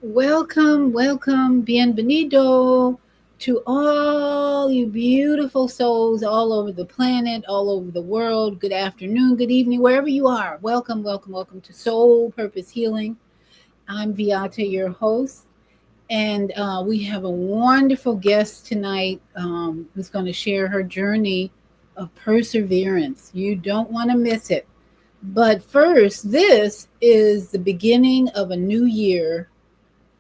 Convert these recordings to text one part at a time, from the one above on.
Welcome, welcome, bienvenido to all you beautiful souls all over the planet, all over the world. Good afternoon, good evening, wherever you are. Welcome, welcome, welcome to Soul Purpose Healing. I'm Viata, your host, and we have a wonderful guest tonight who's going to share her journey of perseverance. You don't want to miss it. But first, this is the beginning of a new year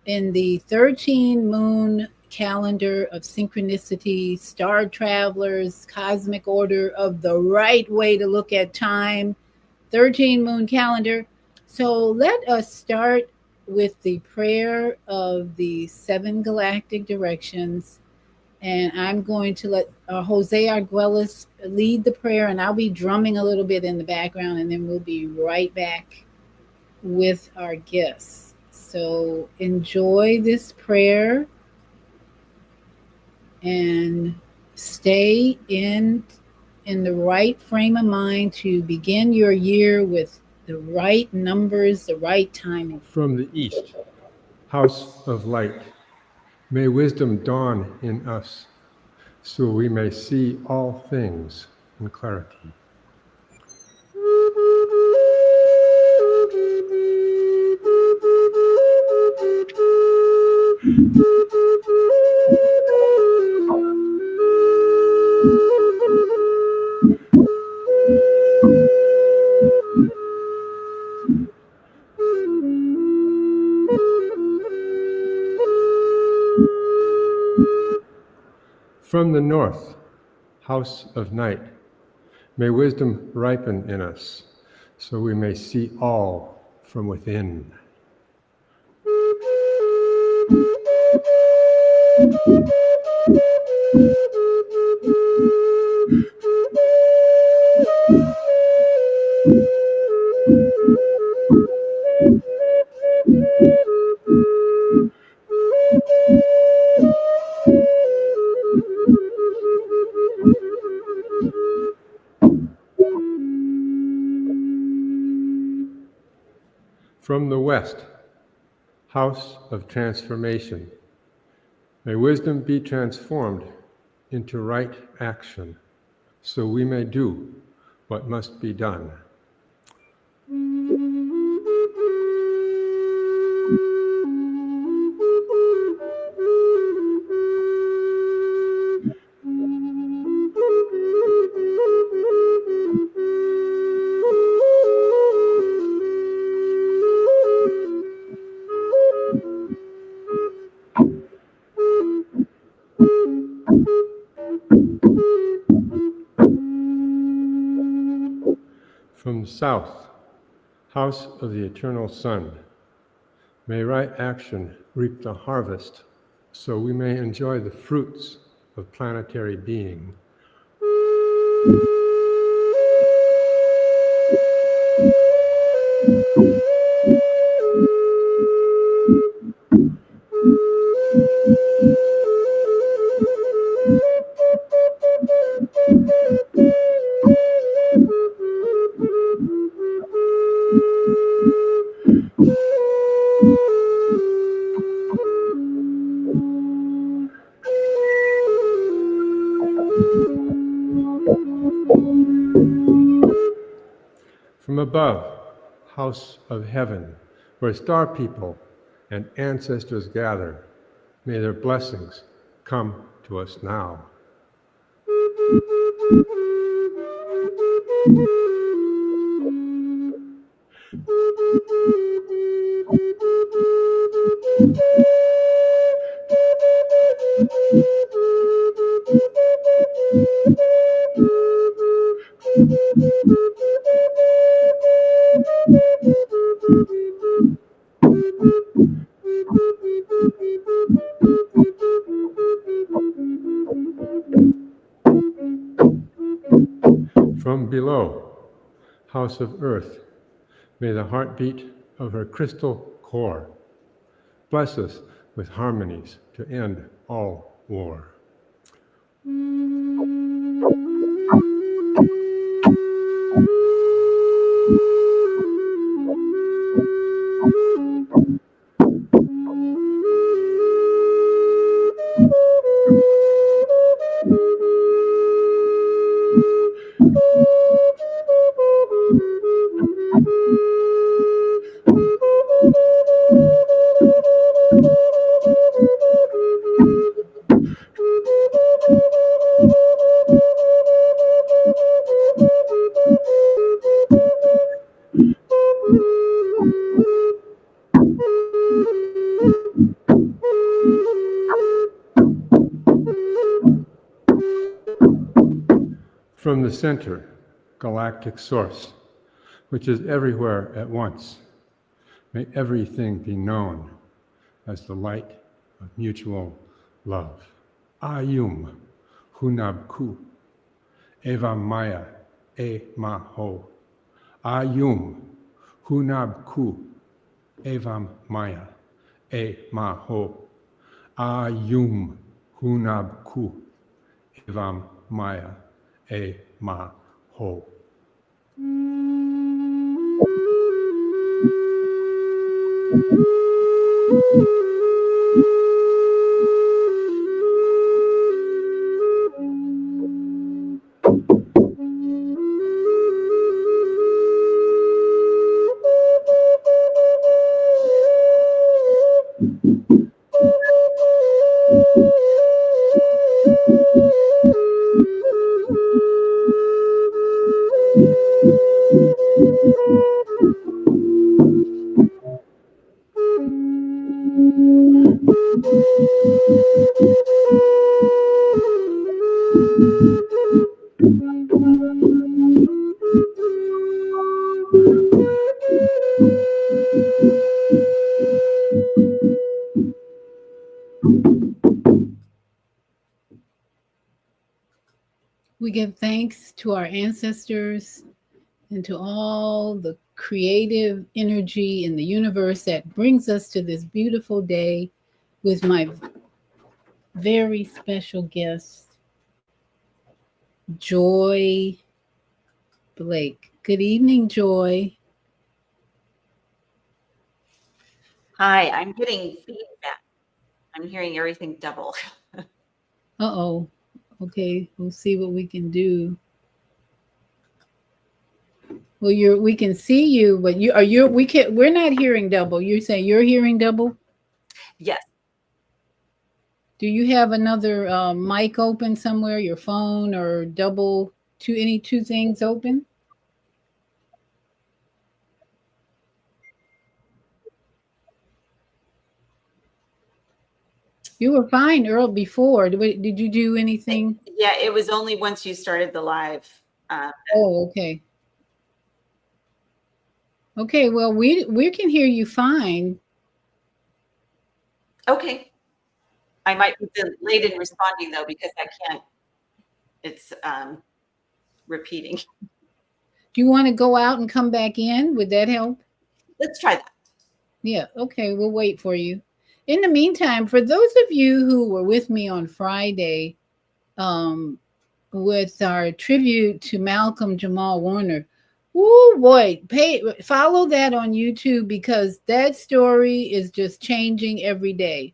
in the 13 moon calendar of synchronicity, star travelers, cosmic order of the right way to look at time, 13 moon calendar. So let us start with the prayer of the seven galactic directions. And I'm going to let Jose Arguelles lead the prayer, and I'll be drumming a little bit in the background, and then we'll be right back with our guests. So enjoy this prayer and stay in the right frame of mind to begin your year with the right numbers, the right timing. From the east, house of light, may wisdom dawn in us, so we may see all things in clarity. From the north, house of night, may wisdom ripen in us, so we may see all from within. From the west, house of transformation, may wisdom be transformed into right action, so we may do what must be done. From the south, house of the eternal sun, may right action reap the harvest, so we may enjoy the fruits of planetary being. From above, house of heaven, where star people and ancestors gather, may their blessings come to us now. From below, house of earth, may the heartbeat of her crystal core bless us with harmonies to end all war. from the center, galactic source, which is everywhere at once. May everything be known as the light of mutual love. Ayum Hunabku Eva Maya E Maho. Ayum Hunabku Evam Maya E Maho. Ayum Hunabku Evam Maya E Maho. We give thanks to our ancestors and to all the creative energy in the universe that brings us to this beautiful day with my very special guest, Joy Blake. Good evening, Joy. Hi, I'm getting feedback. I'm hearing everything double. Uh-oh. Okay, we'll see what we can do. Well, we can see you, but we're not hearing double. You're saying you're hearing double? Yes. Do you have another mic open somewhere, your phone or any two things open? You were fine Earl before. Did you do anything? Yeah, it was only once you started the live. Oh, okay. Okay, well, we can hear you fine. Okay. I might be late in responding though, because I can't, it's repeating. Do you want to go out and come back in? Would that help? Let's try that. Yeah, okay, we'll wait for you. In the meantime, for those of you who were with me on Friday with our tribute to Malcolm Jamal Warner, oh boy, follow that on YouTube because that story is just changing every day.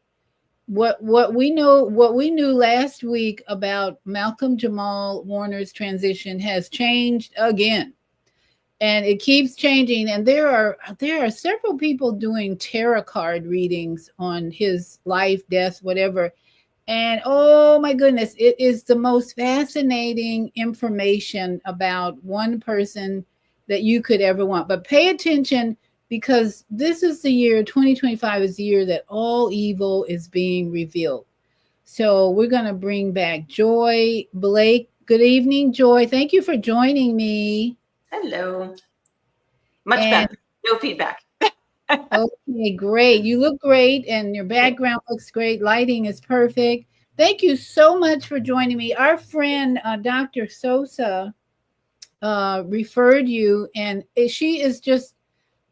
What we knew last week about Malcolm Jamal Warner's transition has changed again. And it keeps changing. And there are several people doing tarot card readings on his life, death, whatever. And oh my goodness, it is the most fascinating information about one person that you could ever want. But pay attention because this is the year, 2025 is the year that all evil is being revealed. So we're going to bring back Joy Blake. Good evening, Joy. Thank you for joining me. Hello. Much better. No feedback. Okay, great. You look great and your background looks great. Lighting is perfect. Thank you so much for joining me. Our friend, Dr. Sosa, referred you, and she is just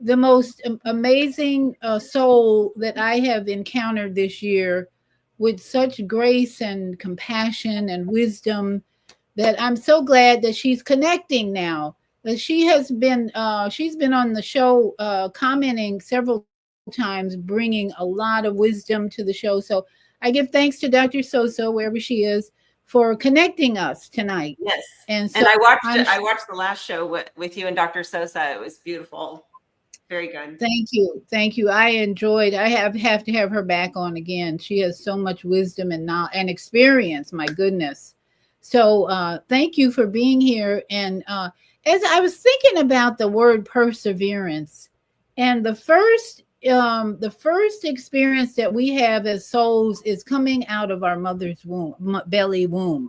the most amazing soul that I have encountered this year with such grace and compassion and wisdom that I'm so glad that she's connecting now. She's been on the show commenting several times, bringing a lot of wisdom to the show. So I give thanks to Dr. Sosa, wherever she is, for connecting us tonight. Yes. And I watched the last show with you and Dr. Sosa. It was beautiful. Very good. Thank you. I enjoyed. I have to have her back on again. She has so much wisdom and experience. My goodness. So thank you for being here. And as I was thinking about the word perseverance, and the first experience that we have as souls is coming out of our mother's womb, belly womb.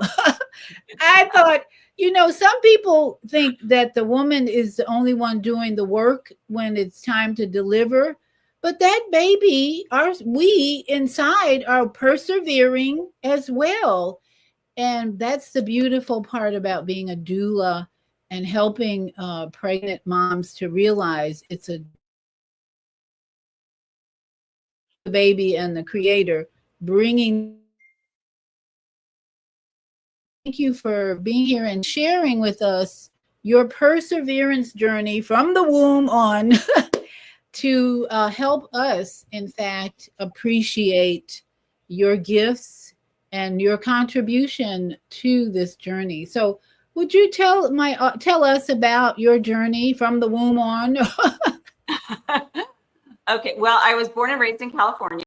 I thought, You know, some people think that the woman is the only one doing the work when it's time to deliver, but that baby, we inside are persevering as well. And that's the beautiful part about being a doula and helping pregnant moms to realize it's a baby and the creator bringing. Thank you for being here and sharing with us your perseverance journey from the womb on to help us, in fact, appreciate your gifts and your contribution to this journey. So, would you tell us about your journey from the womb on? Okay, well, I was born and raised in California.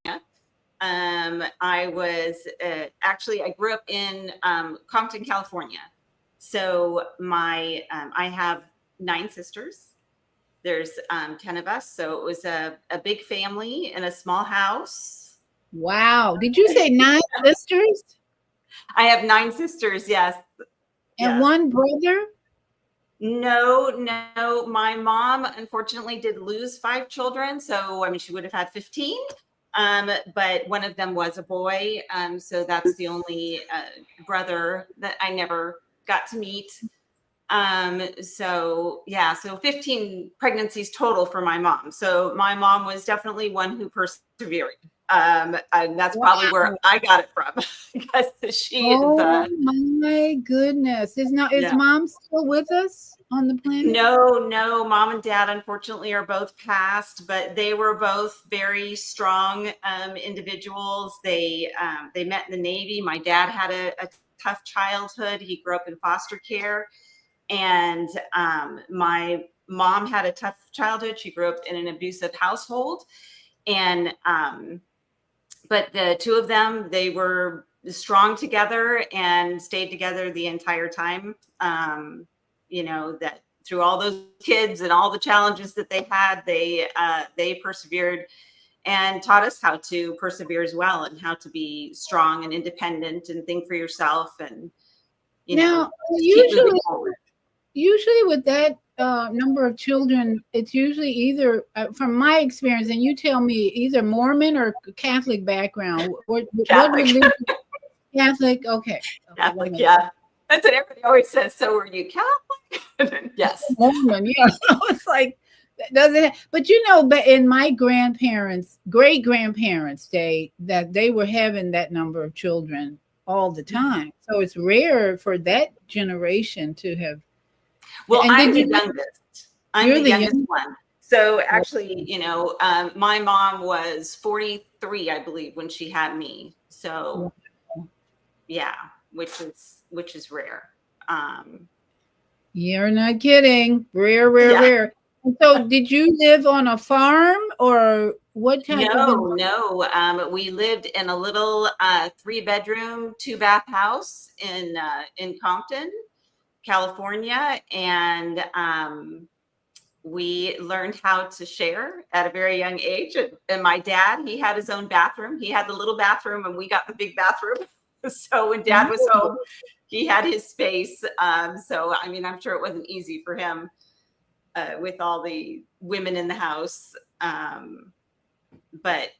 I was I grew up in Compton, California. So I have 9 sisters. There's 10 of us. So it was a big family in a small house. Wow. Did you say 9 sisters? I have 9 sisters, yes. And one brother? No. My mom, unfortunately, did lose 5 children. So, I mean, she would have had 15. But one of them was a boy. So that's the only brother that I never got to meet. So 15 pregnancies total for my mom. So my mom was definitely one who persevered. And that's probably where I got it from because she is. Oh my goodness! Is mom still with us on the planet? No. Mom and dad, unfortunately, are both passed, but they were both very strong individuals. They met in the Navy. My dad had a tough childhood. He grew up in foster care, and my mom had a tough childhood. She grew up in an abusive household, and but the two of them, they were strong together and stayed together the entire time. That through all those kids and all the challenges that they had, they persevered and taught us how to persevere as well, and how to be strong and independent and think for yourself, and usually with that number of children, it's usually either, from my experience, and you tell me, either Mormon or Catholic background. Catholic. Catholic, okay. Catholic, yeah. That's what everybody always says. So were you Catholic? Yes. Mormon, yeah. It's like, but in my great grandparents' day, that they were having that number of children all the time. So it's rare for that generation to have. Well, I'm the youngest. I'm the youngest one. So actually, my mom was 43, I believe, when she had me. So yeah, which is rare. You're not kidding. Rare. So did you live on a farm or what type of? No. We lived in a little 3-bedroom, 2-bath house in Compton, California. And we learned how to share at a very young age. And my dad, he had his own bathroom. He had the little bathroom and we got the big bathroom. So when dad was home, he had his space. So, I mean, I'm sure it wasn't easy for him with all the women in the house. But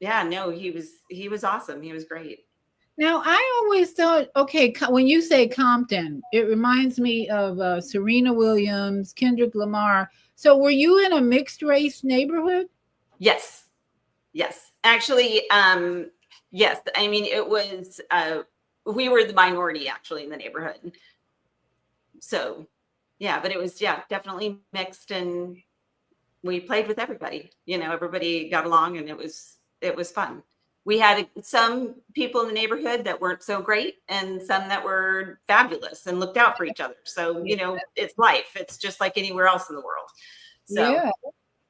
yeah, no, he was awesome. He was great. Now, I always thought, okay, when you say Compton, it reminds me of Serena Williams, Kendrick Lamar. So were you in a mixed race neighborhood? Yes. Actually, yes. I mean, it was, we were the minority actually in the neighborhood. So yeah, but it was, definitely mixed, and we played with everybody. Everybody got along, and it was fun. We had some people in the neighborhood that weren't so great, and some that were fabulous and looked out for each other. So, it's life. It's just like anywhere else in the world. So. Yeah,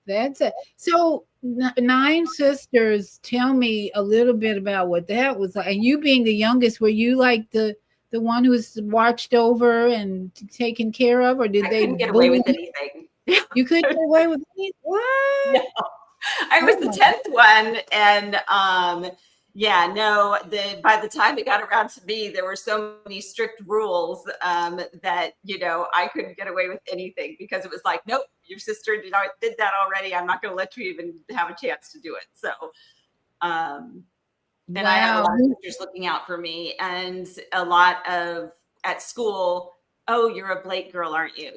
that's it. So 9 sisters, tell me a little bit about what that was like. And you being the youngest, were you like the one who was watched over and taken care of, or did they get away with anything? You couldn't get away with anything? What? No. I was the 10th one, and Yeah, no, by the time it got around to me, there were so many strict rules that, I couldn't get away with anything because it was like, nope, your sister did that already. I'm not going to let you even have a chance to do it. So, um, and I had a Wow. lot of sisters looking out for me, and a lot of at school, oh, you're a Blake girl, aren't you?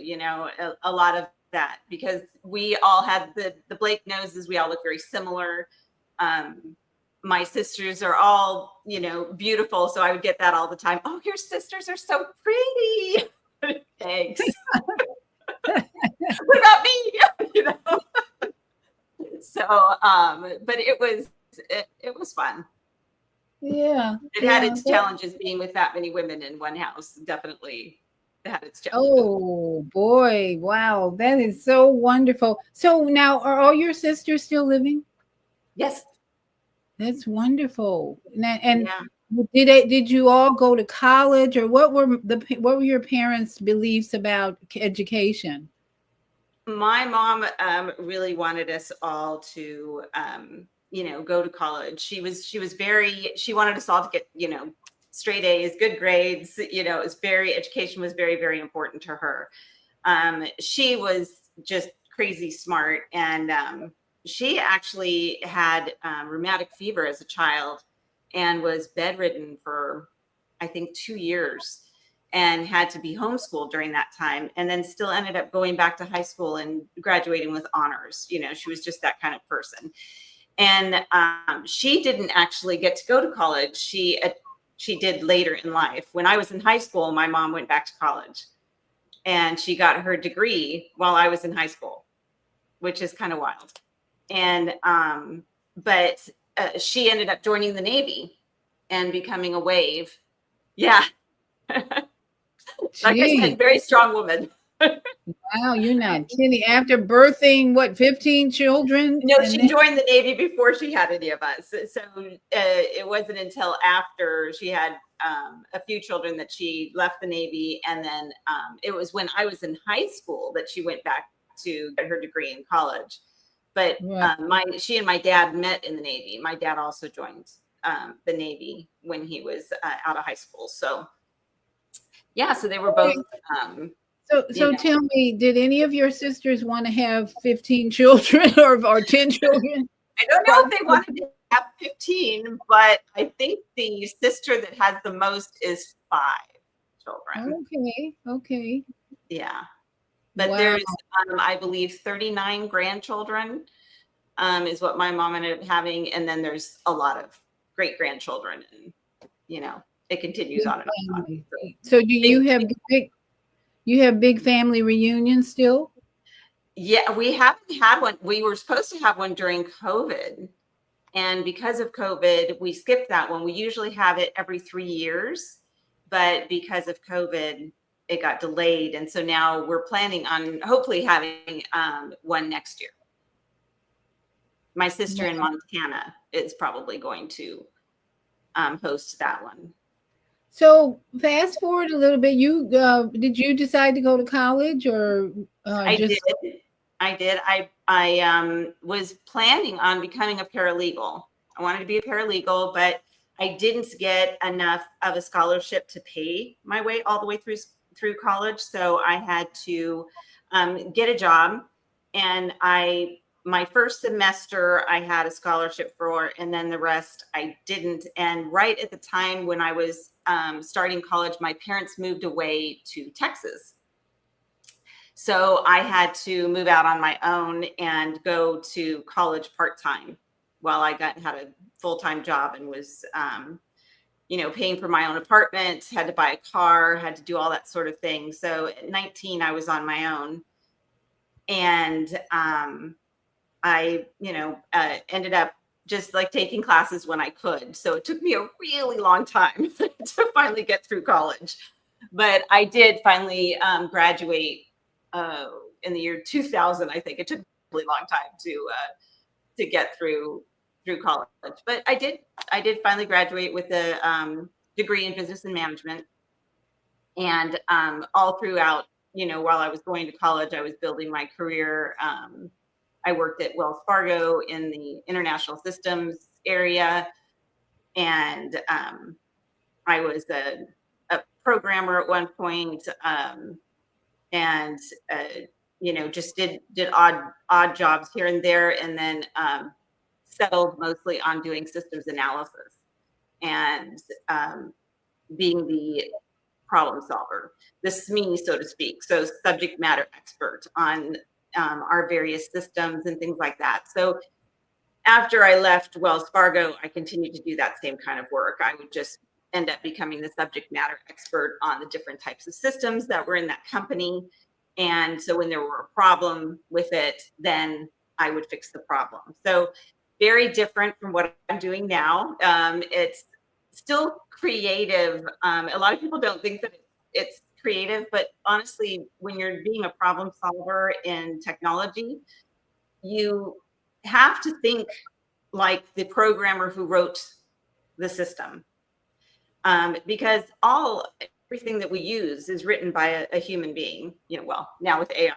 A lot of that, because we all had the Blake noses. We all look very similar. Um, my sisters are all, beautiful. So I would get that all the time. Oh, your sisters are so pretty. Thanks. What about me? So, but it was fun. Yeah. It had Yeah. its challenges being with that many women in one house. Definitely had its challenges. Oh boy. Wow. That is so wonderful. So now are all your sisters still living? Yes. That's wonderful. And Yeah. did you all go to college, or what were your parents' beliefs about education? My mom really wanted us all to, go to college. She wanted us all to get, straight A's, good grades. Education was very, very important to her. She was just crazy smart, and she actually had rheumatic fever as a child and was bedridden for, I think, 2 years, and had to be homeschooled during that time, and then still ended up going back to high school and graduating with honors. She was just that kind of person. And she didn't actually get to go to college. She did later in life. When I was in high school, my mom went back to college, and she got her degree while I was in high school, which is kind of wild. And but she ended up joining the Navy and becoming a wave. Yeah. Like I Gee, said, very strong woman. wow, you're not kidding. After birthing, what, 15 children? No, And she then, joined the Navy before she had any of us. So it wasn't until after she had a few children that she left the Navy. And then it was when I was in high school that she went back to get her degree in college. But right. she and my dad met in the Navy. My dad also joined the Navy when he was out of high school. So yeah, so they were both, um, you So know, tell me, did any of your sisters want to have 15 children or 10 children? I don't know if they wanted to have 15, but I think the sister that has the most is 5 children. Okay, okay. Yeah. But Wow. there's, I believe, 39 grandchildren, is what my mom ended up having. And then there's a lot of great grandchildren, and, it continues Big on and on. family. So So do big, you have big family reunions still? yeah, we haven't had one. We were supposed to have one during COVID. And because of COVID, we skipped that one. We usually have it every 3 years, but because of COVID, it got delayed. And so now we're planning on hopefully having one next year. My sister in Montana is probably going to host that one. So fast forward a little bit. Did you decide to go to college, or I just did. I did. I was planning on becoming a paralegal. I wanted to be a paralegal, but I didn't get enough of a scholarship to pay my way all the way through college. So I had to get a job, and my first semester I had a scholarship for, and then the rest I didn't. And right at the time when I was starting college, my parents moved away to Texas. So I had to move out on my own and go to college part-time while I had a full-time job, and was, paying for my own apartment, had to buy a car, had to do all that sort of thing. So at 19, I was on my own, and I, ended up just like taking classes when I could. So it took me a really long time to finally get through college, but I did finally graduate in the year 2000. I think it took a really long time to get through college, but I did finally graduate with a degree in business and management. And all throughout, while I was going to college, I was building my career. I worked at Wells Fargo in the international systems area, and I was a programmer at one point, and just did odd jobs here and there, and then settled mostly on doing systems analysis and being the problem solver, the SME, so to speak, so subject matter expert on our various systems and things like that. So after I left Wells Fargo, I continued to do that same kind of work. I would just end up becoming the subject matter expert on the different types of systems that were in that company. And so when there were a problem with it, then I would fix the problem. So very different from what I'm doing now. It's still creative. A lot of people don't think that it's creative, but honestly, when you're being a problem solver in technology, you have to think like the programmer who wrote the system, because everything that we use is written by a human being. Well, now with AI,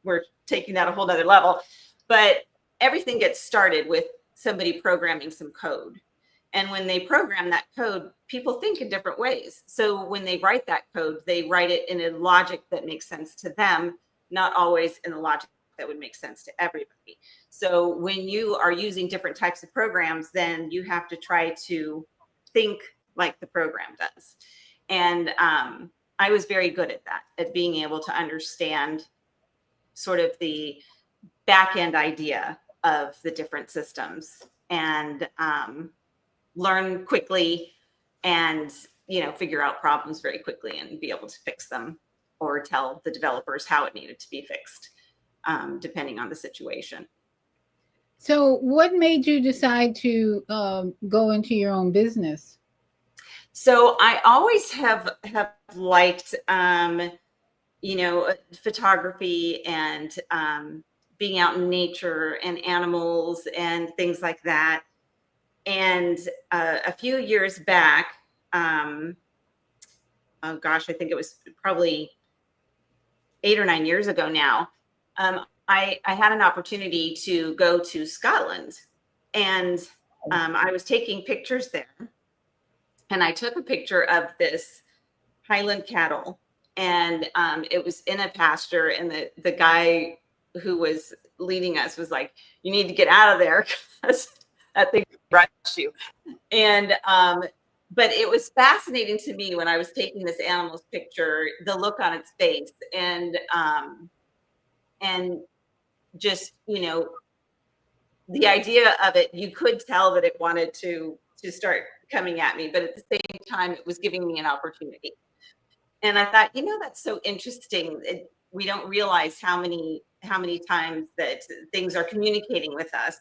we're taking that a whole nother level, but everything gets started with somebody programming some code. And when they program that code, people think in different ways. So when they write that code, they write it in a logic that makes sense to them, not always in the logic that would make sense to everybody. So when you are using different types of programs, then you have to try to think like the program does. And I was very good at that, at being able to understand sort of the back end idea of the different systems and learn quickly and figure out problems very quickly and be able to fix them or tell the developers how it needed to be fixed, depending on the situation. So what made you decide to go into your own business? So I always have liked photography and being out in nature and animals and things like that. And a few years back, oh gosh, I think it was probably 8 or 9 years ago now, I had an opportunity to go to Scotland, and I was taking pictures there. And I took a picture of this Highland cattle, and it was in a pasture, and the guy who was leading us was like, "You need to get out of there because that thing rush you." And but it was fascinating to me when I was taking this animal's picture, the look on its face, and just the idea of it. You could tell that it wanted to start coming at me, but at the same time, it was giving me an opportunity. And I thought, that's so interesting. We don't realize how many times that things are communicating with us,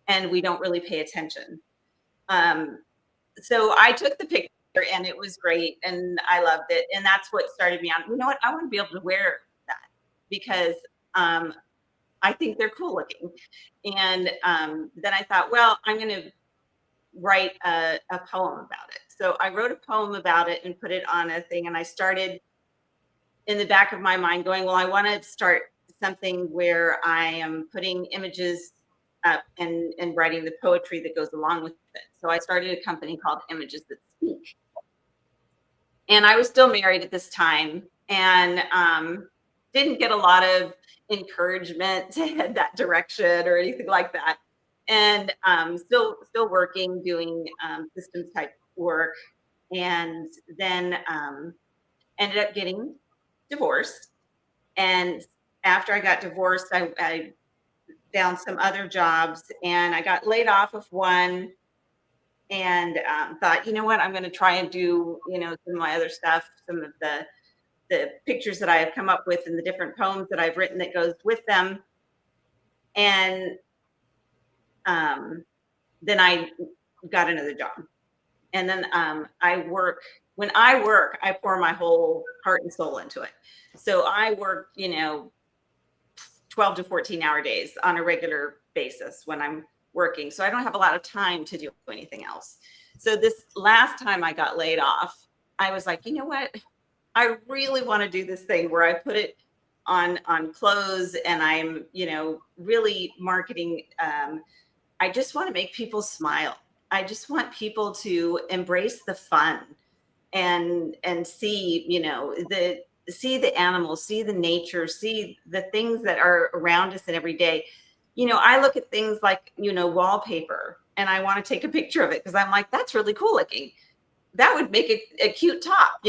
and we don't really pay attention. So I took the picture, and it was great, and I loved it. And that's what started me on. You know what? I want to be able to wear that because I think they're cool looking. And then I thought, well, I'm going to write a poem about it. So I wrote a poem about it and put it on a thing. And I started in the back of my mind going, well, I want to start something where I am putting images up and writing the poetry that goes along with it. So I started a company called Images That Speak. And I was still married at this time, and didn't get a lot of encouragement to head that direction or anything like that. And still working, doing systems type work, and then ended up getting divorced. And after I got divorced, I found some other jobs, and I got laid off of one, and thought, you know what, I'm going to try and do some of my other stuff, some of the pictures that I have come up with and the different poems that I've written that goes with them. And then I got another job. And then when I work, I pour my whole heart and soul into it. So I work, 12 to 14 hour days on a regular basis when I'm working. So I don't have a lot of time to do anything else. So this last time I got laid off, I was like, you know what? I really want to do this thing where I put it on clothes, and I'm, really marketing. I just want to make people smile. I just want people to embrace the fun and see, see the animals, see the nature, see the things that are around us in every day. I look at things like, wallpaper, and I want to take a picture of it because I'm like, that's really cool looking. That would make a cute top,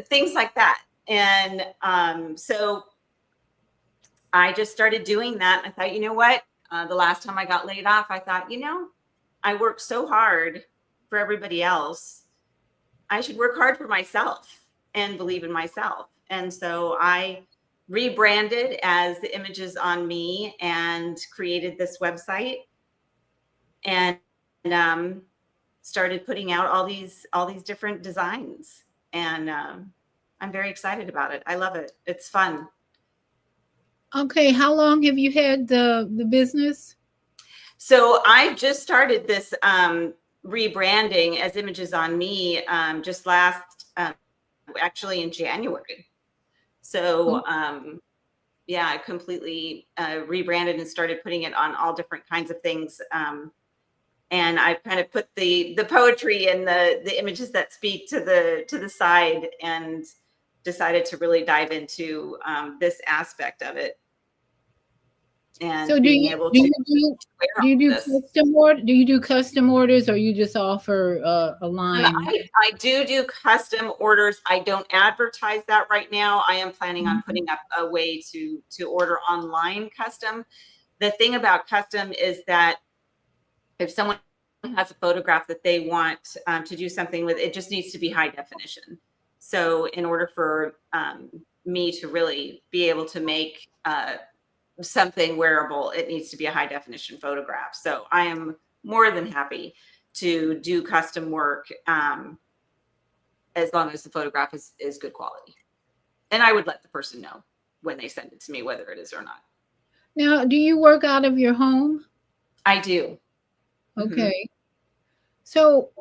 things like that. And so I just started doing that. I thought, you know what? The last time I got laid off, I thought, I worked so hard for everybody else. I should work hard for myself and believe in myself. And so I rebranded as The Images on Me and created this website and started putting out all these different designs. And I'm very excited about it. I love it. It's fun. Okay, how long have you had the business? So I just started this rebranding as Images on Me just actually in January. So yeah, I completely rebranded and started putting it on all different kinds of things. And I kind of put the poetry and the images that speak to the side, and decided to really dive into this aspect of it. And so do you do custom orders, or you just offer a line? I do custom orders. I don't advertise that right now. I am planning on putting up a way to order online custom. The thing about custom is that if someone has a photograph that they want to do something with, it just needs to be high definition. So in order for me to really be able to make something wearable, it needs to be a high definition photograph. So I am more than happy to do custom work as long as the photograph is good quality. And I would let the person know when they send it to me whether it is or not. Now, do you work out of your home? I do. Okay. Mm-hmm. So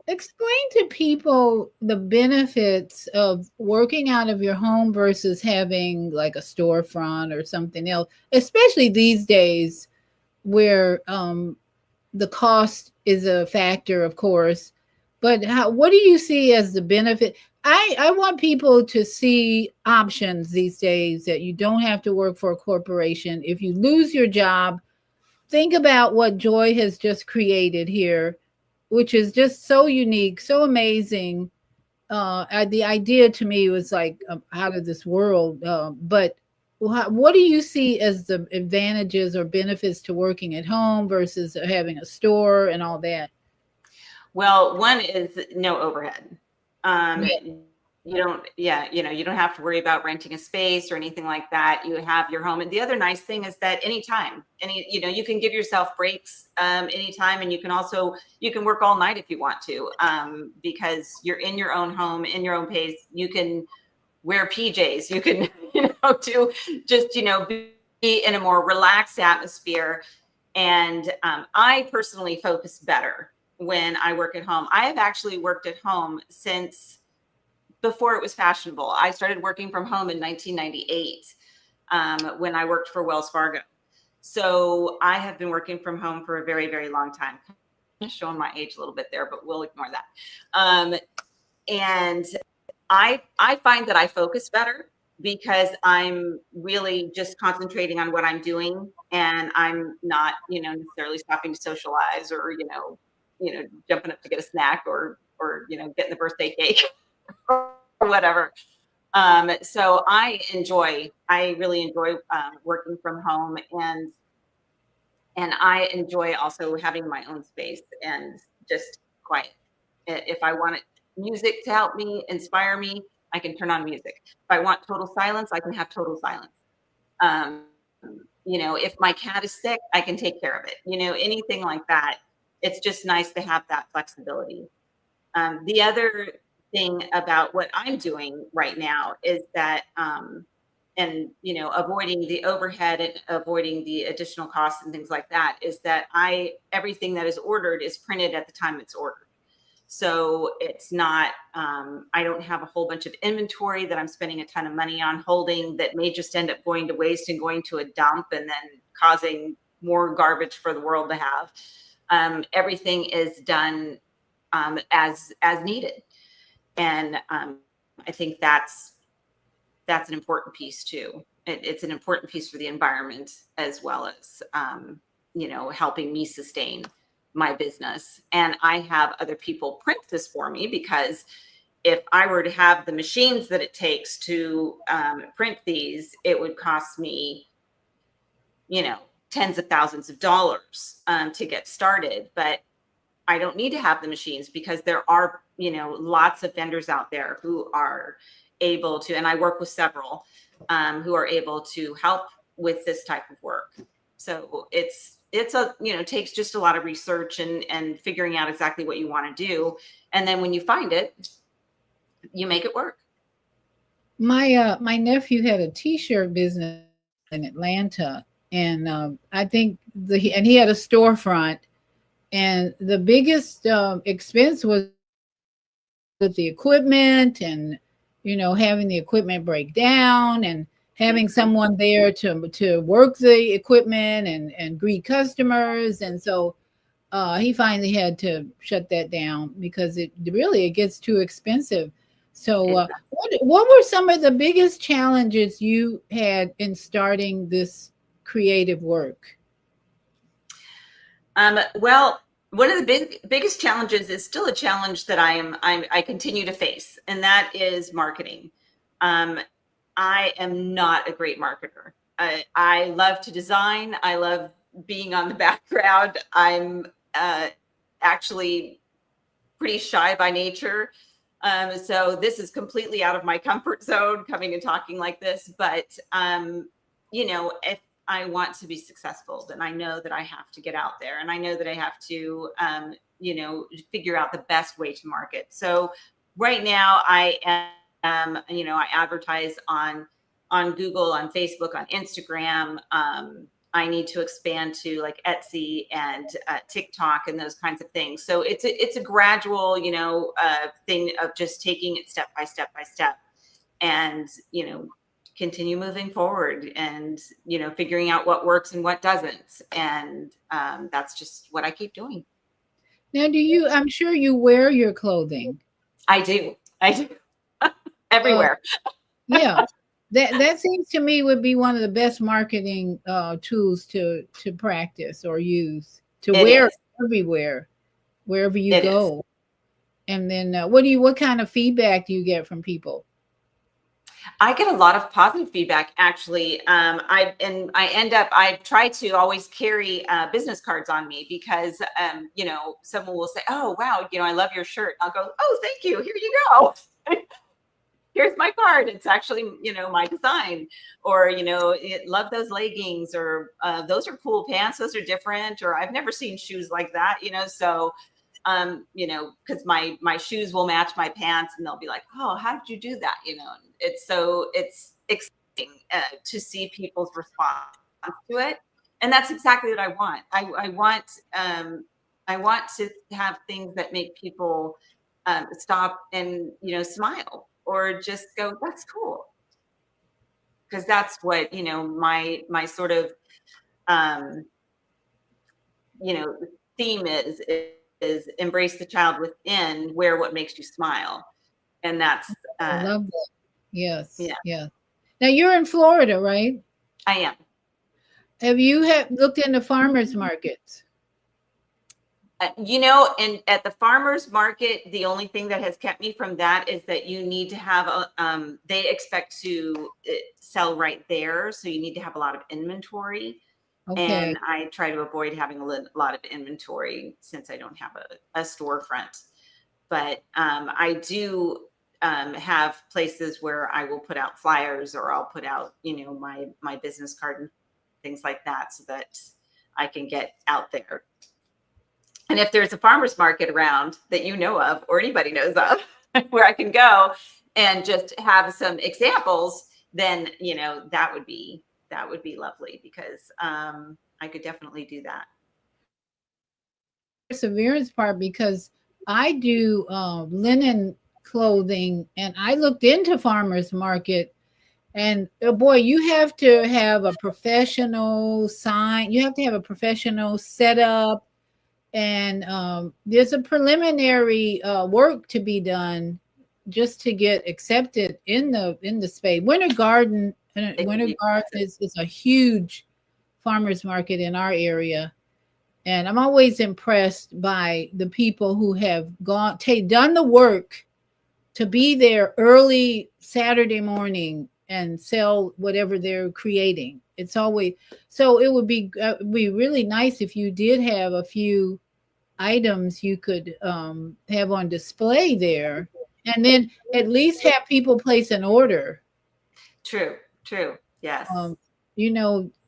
explain to people the benefits of working out of your home versus having like a storefront or something else, especially these days where the cost is a factor, of course. But what do you see as the benefit? I want people to see options these days, that you don't have to work for a corporation. If you lose your job, think about what Joy has just created here, which is just so unique, so amazing. The idea to me was like out of this world. But what do you see as the advantages or benefits to working at home versus having a store and all that? Well, one is no overhead. You don't have to worry about renting a space or anything like that. You have your home. And the other nice thing is that anytime, you can give yourself breaks anytime. And you can work all night if you want to, because you're in your own home, in your own pace. You can wear PJs. You can, be in a more relaxed atmosphere. And I personally focus better when I work at home. I have actually worked at home since before it was fashionable. I started working from home in 1998 when I worked for Wells Fargo. So I have been working from home for a very, very long time. I'm showing my age a little bit there, but we'll ignore that. And I find that I focus better because I'm really just concentrating on what I'm doing, and I'm not, necessarily stopping to socialize or, jumping up to get a snack or getting the birthday cake or whatever. So I really enjoy working from home, and I enjoy also having my own space and just quiet. If I want music to help me, inspire me, I can turn on music. If I want total silence, I can have total silence. If my cat is sick, I can take care of it. Anything like that. It's just nice to have that flexibility. The other thing about what I'm doing right now is that, avoiding the overhead and avoiding the additional costs and things like that, is that everything that is ordered is printed at the time it's ordered. So it's not, I don't have a whole bunch of inventory that I'm spending a ton of money on holding that may just end up going to waste and going to a dump and then causing more garbage for the world to have. Everything is done as needed. And I think that's an important piece too. It's an important piece for the environment, as well as helping me sustain my business. And I have other people print this for me, because if I were to have the machines that it takes to print these, it would cost me, tens of thousands of dollars to get started. But I don't need to have the machines, because there are, lots of vendors out there who are able to, and I work with several who are able to help with this type of work. So it's takes just a lot of research and figuring out exactly what you want to do. And then when you find it, you make it work. My nephew had a t-shirt business in Atlanta, and I think he had a storefront, and the biggest expense was with the equipment, and having the equipment break down, and having someone there to work the equipment and greet customers. And so he finally had to shut that down, because it gets too expensive. So what were some of the biggest challenges you had in starting this creative work? Well, one of the biggest challenges is still a challenge that I continue to face, and that is marketing. I am not a great marketer. I love to design. I love being on the background. I'm actually pretty shy by nature. So this is completely out of my comfort zone, coming and talking like this. But, if I want to be successful, then I know that I have to get out there, and I know that I have to, figure out the best way to market. So right now I am, I advertise on Google, on Facebook, on Instagram. I need to expand to like Etsy and TikTok and those kinds of things. So it's a gradual, thing of just taking it step by step, and, continue moving forward, and, figuring out what works and what doesn't. And that's just what I keep doing. Now, I'm sure you wear your clothing. I do. Everywhere. Yeah. That seems to me would be one of the best marketing tools to practice or use, to wear everywhere, wherever you go. And then what kind of feedback do you get from people? I get a lot of positive feedback, actually. I try to always carry business cards on me, because someone will say, "Oh, wow, I love your shirt." I'll go, "Oh, thank you. Here you go." Here's my card. It's actually, my design. Or, love those leggings, or those are cool pants. Those are different. Or I've never seen shoes like that, so, because my shoes will match my pants, and they'll be like, "Oh, how did you do that?" It's exciting to see people's response to it. And that's exactly what I want. I want to have things that make people stop and, smile, or just go, "That's cool." Because that's what, my sort of, theme is embrace the child within, wear what makes you smile. And that's, I love that. Yes. Yeah. Yeah. Now you're in Florida, right? I am. Have you looked into farmers markets? And at the farmers market, the only thing that has kept me from that is that you need to have they expect to sell right there. So you need to have a lot of inventory. Okay. And I try to avoid having a lot of inventory, since I don't have a storefront. But I do have places where I will put out flyers, or I'll put out, my business card and things like that, so that I can get out there. And if there's a farmer's market around that you know of, or anybody knows of, where I can go and just have some examples, then, that would be lovely, because I could definitely do that. Perseverance part, because I do linen clothing, and I looked into farmers market, and boy, you have to have a professional sign. You have to have a professional setup. and there's a preliminary work to be done just to get accepted in the space. Winter Garden is a huge farmers market in our area, and I'm always impressed by the people who have done the work to be there early Saturday morning and sell whatever they're creating. It's always so. It would be really nice if you did have a few items you could have on display there, and then at least have people place an order. True. Yes.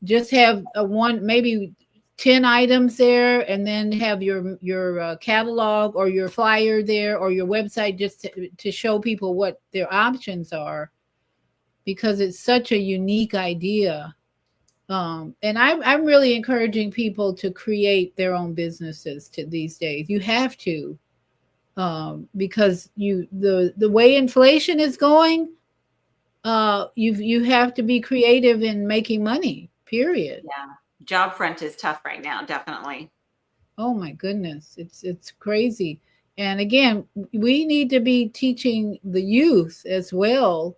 Just have maybe 10 items there, and then have your catalog or your flyer there or your website, just to show people what their options are, because it's such a unique idea. And I'm really encouraging people to create their own businesses these days. You have to, because the way inflation is going, you have to be creative in making money, period. Yeah. Job front is tough right now, definitely. Oh my goodness, it's crazy. And again, we need to be teaching the youth as well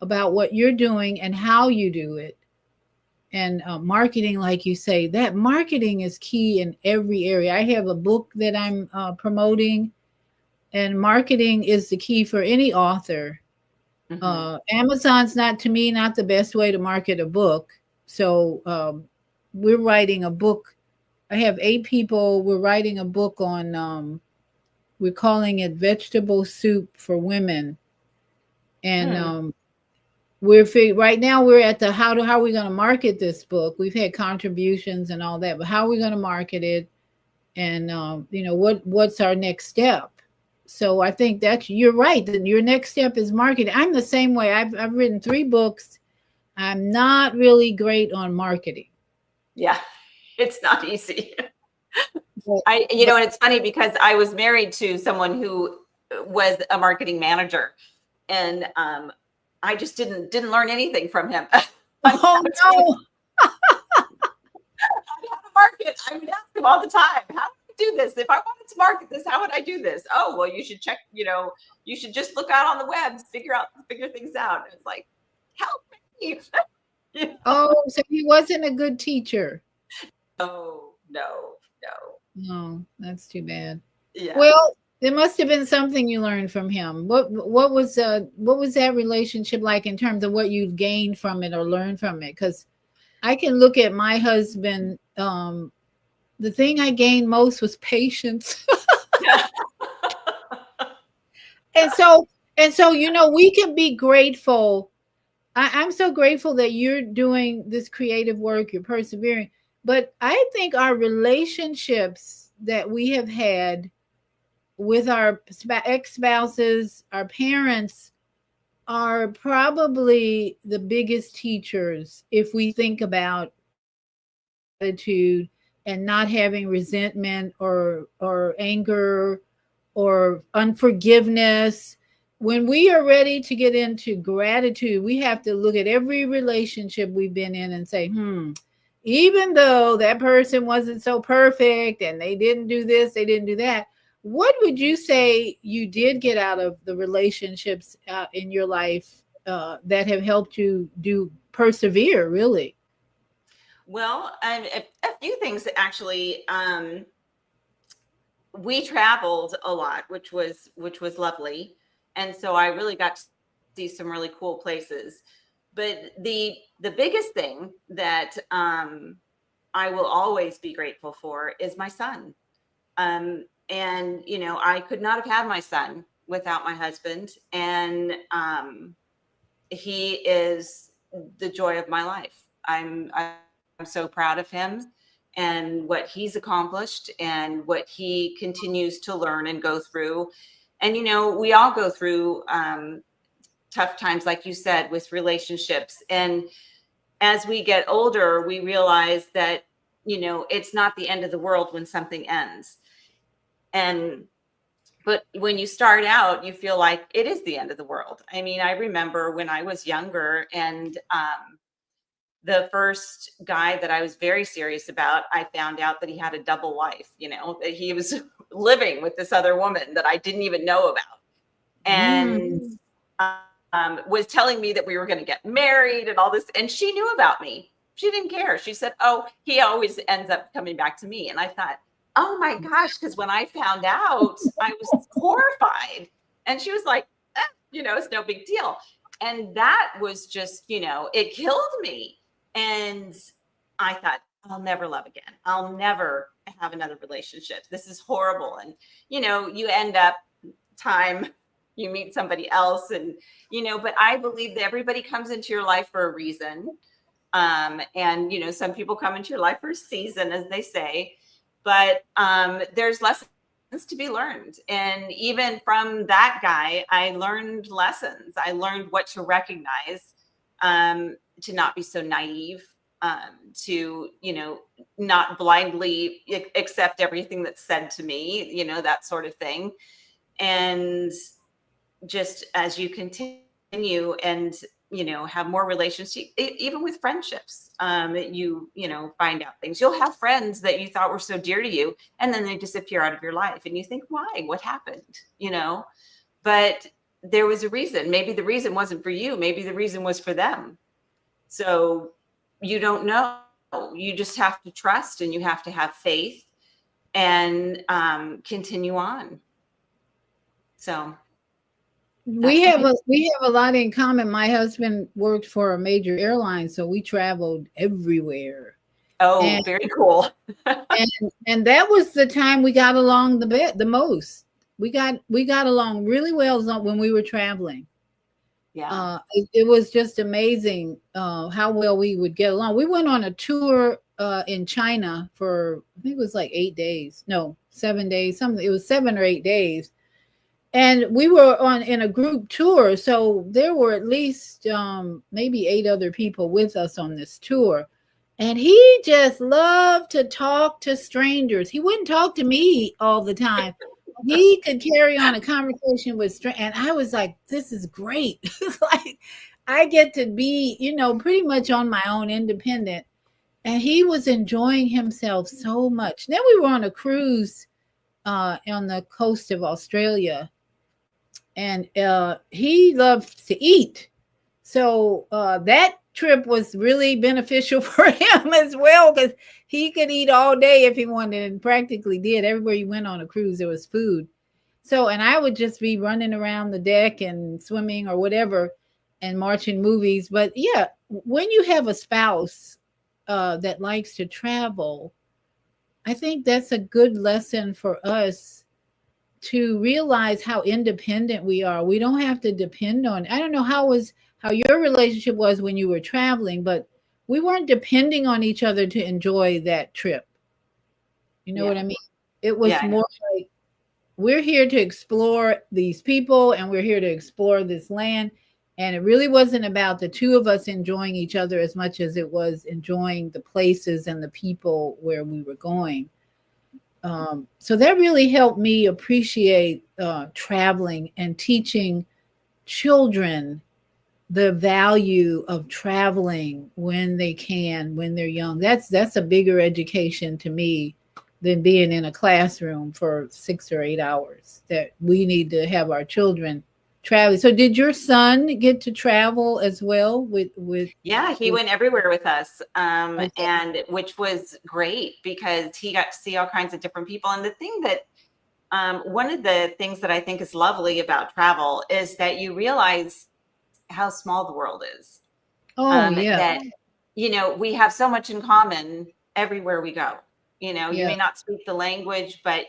about what you're doing and how you do it. And marketing, like you say, that marketing is key in every area. I have a book that I'm promoting, and marketing is the key for any author. Amazon's not the best way to market a book. So we're writing a book. I have 8 people. We're writing a book on, we're calling it Vegetable Soup for Women. And right now we're at the how are we going to market this book? We've had contributions and all that, but how are we going to market it? And what's our next step? So I think you're right. That your next step is marketing. I'm the same way. I've written 3 books. I'm not really great on marketing. Yeah, it's not easy. And it's funny because I was married to someone who was a marketing manager, and I just didn't learn anything from him. Oh no! How to market? I would ask him all the time. How do I do this? If I wanted to market this, how would I do this? Oh, well, you should check. You should just look out on the web, figure things out. And it's like, help me. Oh, so he wasn't a good teacher. Oh, no, that's too bad. Yeah. Well, there must have been something you learned from him. What was that relationship like in terms of what you gained from it or learned from it? Because I can look at my husband. The thing I gained most was patience. and so we can be grateful. I'm so grateful that you're doing this creative work. You're persevering. But I think our relationships that we have had with our ex-spouses, our parents, are probably the biggest teachers if we think about attitude and not having resentment or anger or unforgiveness. When we are ready to get into gratitude, we have to look at every relationship we've been in and say, even though that person wasn't so perfect and they didn't do this, they didn't do that, what would you say you did get out of the relationships in your life that have helped you persevere, really? Well, a few things actually. We traveled a lot, which was lovely, and so I really got to see some really cool places. But the biggest thing that I will always be grateful for is my son. And I could not have had my son without my husband, and he is the joy of my life. I'm so proud of him and what he's accomplished and what he continues to learn and go through. And we all go through tough times, like you said, with relationships. And as we get older, we realize that it's not the end of the world when something ends. But when you start out, you feel like it is the end of the world. I mean, I remember when I was younger and the first guy that I was very serious about, I found out that he had a double life, that he was living with this other woman that I didn't even know about. And was telling me that we were going to get married and all this. And she knew about me. She didn't care. She said, oh, he always ends up coming back to me. And I thought, oh my gosh, because when I found out, I was horrified. And she was like, it's no big deal. And that was just, it killed me. And I thought, I'll never love again. I'll never have another relationship. This is horrible. And, you end up you meet somebody else and, but I believe that everybody comes into your life for a reason. And, some people come into your life for a season, as they say, but there's lessons to be learned. And even from that guy, I learned lessons. I learned what to recognize, to not be so naive, to, not blindly accept everything that's said to me, that sort of thing. And just as you continue and, have more relationships, even with friendships, you find out things. You'll have friends that you thought were so dear to you, and then they disappear out of your life. And you think, why? What happened? But there was a reason. Maybe the reason wasn't for you. Maybe the reason was for them. So you don't know. You just have to trust, and you have to have faith and continue on. So we have a lot in common. My husband worked for a major airline, so we traveled everywhere. Oh, very cool. and that was the time we got along the most. We got along really well when we were traveling. Yeah. It was just amazing how well we would get along. We went on a tour in China for, I think it was like 8 days. No, 7 days. Something. It was 7 or 8 days. And we were in a group tour. So there were at least maybe 8 other people with us on this tour. And he just loved to talk to strangers. He wouldn't talk to me all the time. He could carry on a conversation with strangers. And I was like, this is great. It's like I get to be, pretty much on my own, independent. And he was enjoying himself so much. Then we were on a cruise on the coast of Australia. And he loved to eat. So that trip was really beneficial for him as well, because he could eat all day if he wanted, and practically did. Everywhere you went on a cruise, there was food. So, and I would just be running around the deck and swimming or whatever and watching movies. But yeah, when you have a spouse that likes to travel, I think that's a good lesson for us to realize how independent we are. We don't have to depend on. I don't know how your relationship was when you were traveling, but we weren't depending on each other to enjoy that trip. You know what I mean? It was more like, we're here to explore these people and we're here to explore this land. And it really wasn't about the two of us enjoying each other as much as it was enjoying the places and the people where we were going. So that really helped me appreciate traveling and teaching children the value of traveling when they're young. That's a bigger education to me than being in a classroom for 6 or 8 hours. That we need to have our children traveling. So did your son get to travel as well with Yeah, he went everywhere with us. And which was great because he got to see all kinds of different people. And the thing that one of the things that I think is lovely about travel is that you realize how small the world is. That, we have so much in common everywhere we go. You may not speak the language, but,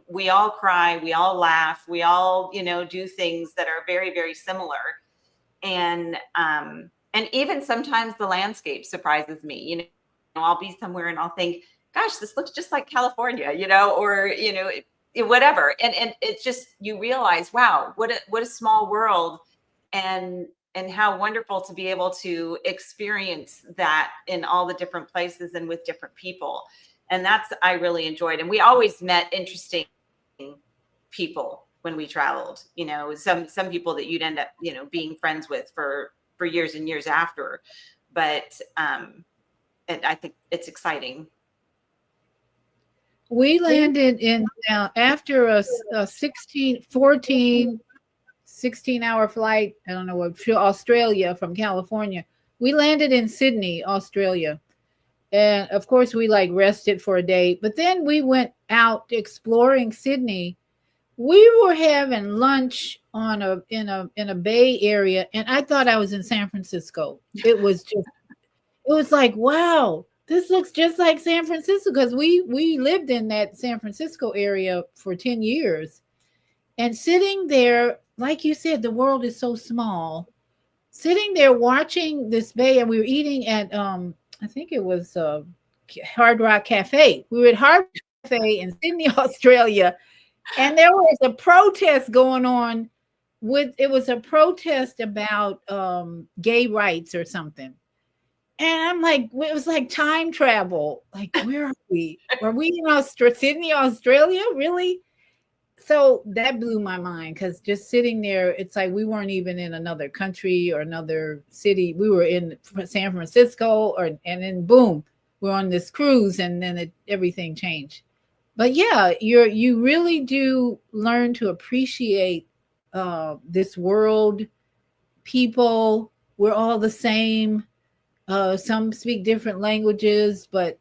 we all cry, we all laugh, we all, do things that are very, very similar. And even sometimes the landscape surprises me. I'll be somewhere and I'll think, gosh, this looks just like California, or, whatever. And it's just, you realize, wow, what a small world. And how wonderful to be able to experience that in all the different places and with different people. And I really enjoyed. And we always met interesting people when we traveled, some people that you'd end up, being friends with for years and years after. but I think it's exciting. We landed in after a 16-hour flight. I don't know what, to Australia from California. We landed in Sydney, Australia. And of course, we like rested for a day, but then we went out exploring Sydney. We were having lunch on in a bay area, and I thought I was in San Francisco. It was like, wow, this looks just like San Francisco, because we lived in that San Francisco area for 10 years. And sitting there, like you said, the world is so small. Sitting there watching this bay, and we were eating at I think it was Hard Rock Cafe. We were at Hard Rock Cafe in Sydney, Australia, and there was a protest going on. It was a protest about gay rights or something. And I'm like, it was like time travel. Like, where are we? Are we in Sydney, Australia? Really? So that blew my mind, because just sitting there, it's like we weren't even in another country or another city. We were in San Francisco, and then boom, we're on this cruise, and then everything changed. But yeah, you really do learn to appreciate this world. People, we're all the same. Some speak different languages, but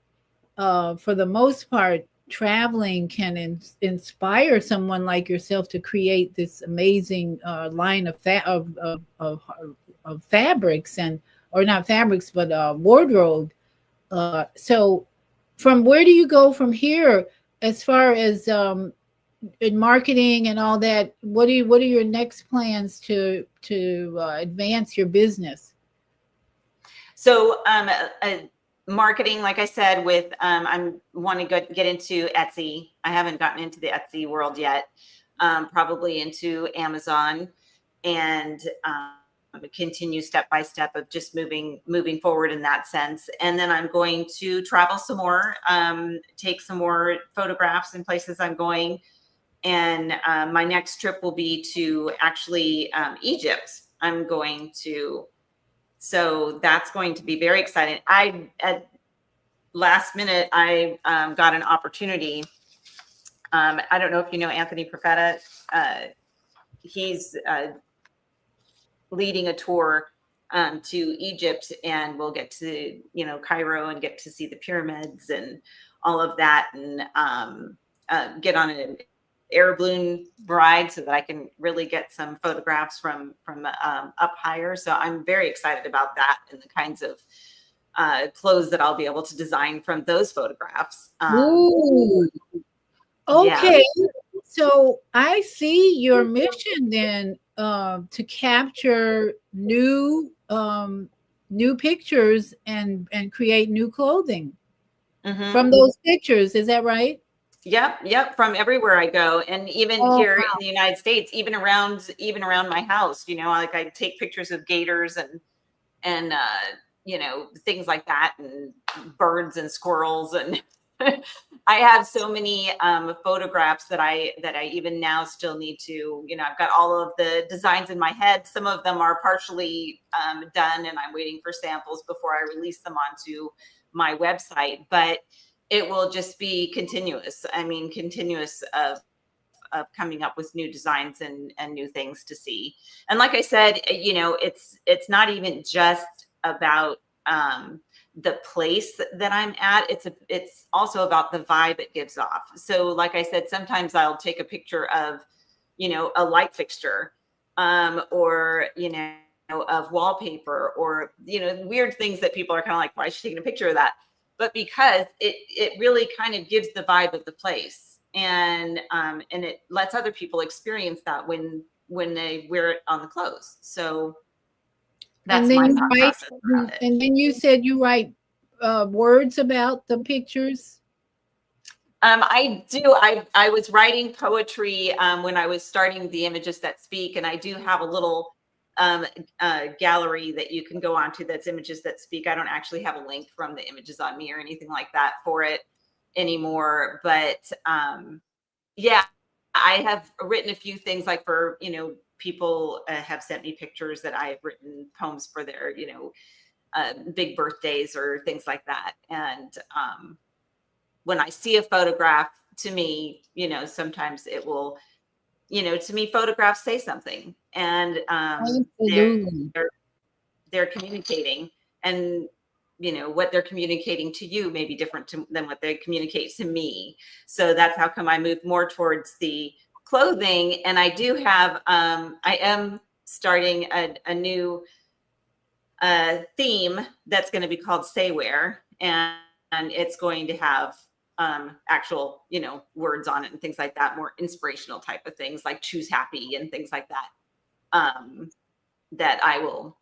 for the most part, traveling can inspire someone like yourself to create this amazing line of fabrics, or not fabrics, but wardrobe. So from where do you go from here, as far as in marketing and all that? What are your next plans to advance your business? So marketing, like I said, with I'm wanting to get into Etsy. I haven't gotten into the Etsy world yet. Probably into Amazon, and continue step by step of just moving forward in that sense. And then I'm going to travel some more, take some more photographs in places I'm going. And my next trip will be to actually Egypt. I'm going to. So that's going to be very exciting. At last minute, I got an opportunity. I don't know if you know Anthony Profeta. He's leading a tour to Egypt, and we'll get to, Cairo, and get to see the pyramids and all of that, and get on an air balloon ride so that I can really get some photographs from up higher. So I'm very excited about that, and the kinds of clothes that I'll be able to design from those photographs. Ooh. Okay. Yeah. So I see your mission then, to capture new pictures and create new clothing from those pictures. Is that right? Yep. From everywhere I go, and even here in the United States, even around my house, like I take pictures of gators and things like that, and birds and squirrels, and I have so many photographs that I even now still need to, I've got all of the designs in my head. Some of them are partially done, and I'm waiting for samples before I release them onto my website. But it will just be continuous. I mean, continuous of coming up with new designs and new things to see. And like I said, it's not even just about the place that I'm at. It's also about the vibe it gives off. So like I said, sometimes I'll take a picture of, a light fixture, or, of wallpaper, or, weird things that people are kind of like, why is she taking a picture of that? But because it really kind of gives the vibe of the place, and it lets other people experience that when they wear it on the clothes. So that's my thought process around it. And then you said you write words about the pictures. I do. I was writing poetry when I was starting the Images That Speak, and I do have a little gallery that you can go onto that's Images That Speak. I don't actually have a link from the Images on Me or anything like that for it anymore. But yeah, I have written a few things, like for, people have sent me pictures that I've written poems for their, big birthdays or things like that. And when I see a photograph, to me, sometimes it will, to me, photographs say something, and Absolutely. they're communicating, and what they're communicating to you may be different than what they communicate to me. So that's how come I move more towards the clothing. And I do have, I am starting a new theme that's going to be called Say Wear, and it's going to have actual, words on it and things like that, more inspirational type of things like choose happy and things like that, that I will